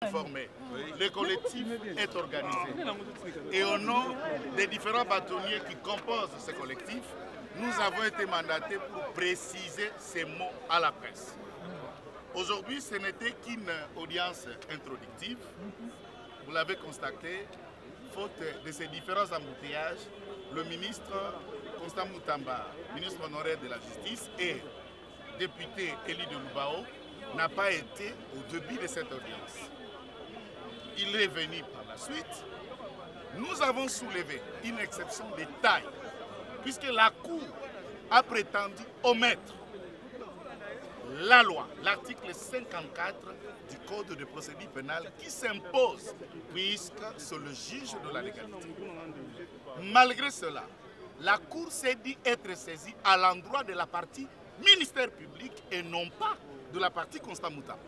informé. Le collectif est organisé. Et au nom des différents bâtonniers qui composent ce collectif, nous avons été mandatés pour préciser ces mots à la presse. Aujourd'hui, ce n'était qu'une audience introductive. Vous l'avez constaté, faute de ces différents embouteillages, le ministre Constant Moutamba, ministre honoraire de la Justice et député Élie de Lubao, n'a pas été au début de cette audience. Il est venu par la suite. Nous avons soulevé une exception de taille, puisque la Cour a prétendu omettre la loi, l'article 54 du Code de procédure pénale qui s'impose, puisque c'est le juge de la légalité. Malgré cela, la Cour s'est dit être saisie à l'endroit de la partie ministère public et non pas de la partie Constant Moutamba.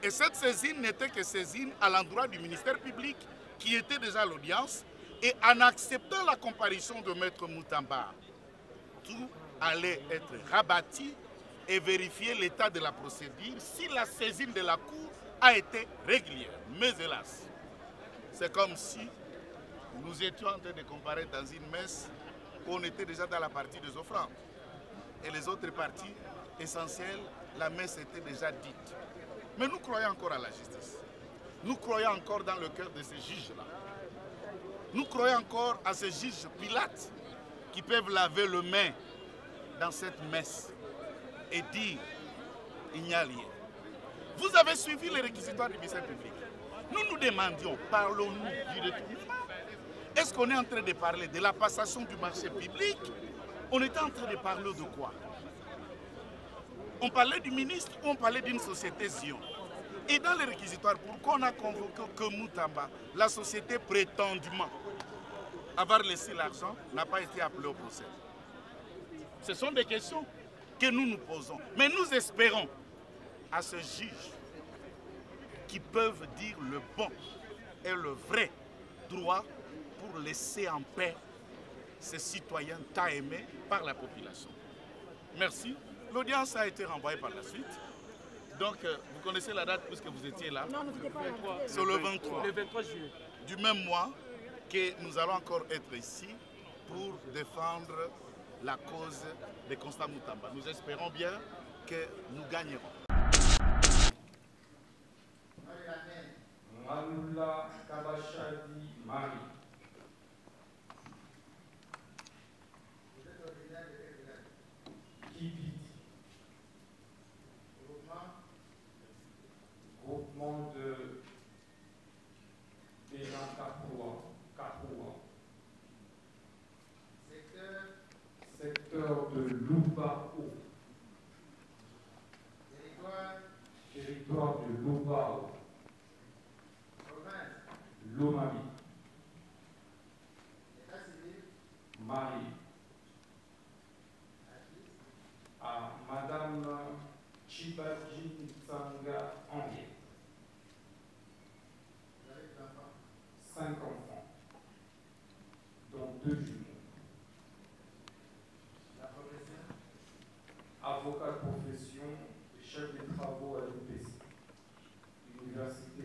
Et cette saisine n'était que saisine à l'endroit du ministère public qui était déjà à l'audience, et en acceptant la comparution de Maître Moutamba, tout allait être rabattu et vérifier l'état de la procédure si la saisine de la Cour a été régulière. Mais hélas, c'est comme si nous étions en train de comparer dans une messe où on était déjà dans la partie des offrandes. Et les autres parties essentielles, la messe était déjà dite. Mais nous croyons encore à la justice. Nous croyons encore dans le cœur de ces juges-là. Nous croyons encore à ces juges Pilates qui peuvent laver les mains dans cette messe et dire il n'y a rien. Vous avez suivi les réquisitoires du ministère public. Nous nous demandions, parlons-nous du détournement? Est-ce qu'on est en train de parler de la passation du marché public? On était en train de parler de quoi? On parlait du ministre ou on parlait d'une société Zion? Et dans les réquisitoires, pourquoi on a convoqué que Moutamba, la société prétendument avoir laissé l'argent, n'a pas été appelée au procès? Ce sont des questions que nous nous posons. Mais nous espérons à ce juge qui peuvent dire le bon et le vrai droit pour laisser en paix ces citoyens tant aimés par la population. Merci. L'audience a été renvoyée par la suite. Donc, vous connaissez la date puisque vous étiez là? Non, vous n'étiez pas là. C'est le 23. Le 23 juillet. Du même mois que nous allons encore être ici pour défendre la cause de Constant Moutamba. Nous espérons bien que nous gagnerons. Manoula Kabachadi Marie. Kibiti. Groupement de Bénin Kapoua. Secteur de Lubao. Territoire de Lubao. Lomami. Marie. À Madame Chibadji Tsanga Henri. 5 enfants, dont 2 jumeaux. La profession? Avocat de profession, chef des travaux à l'UPC, Université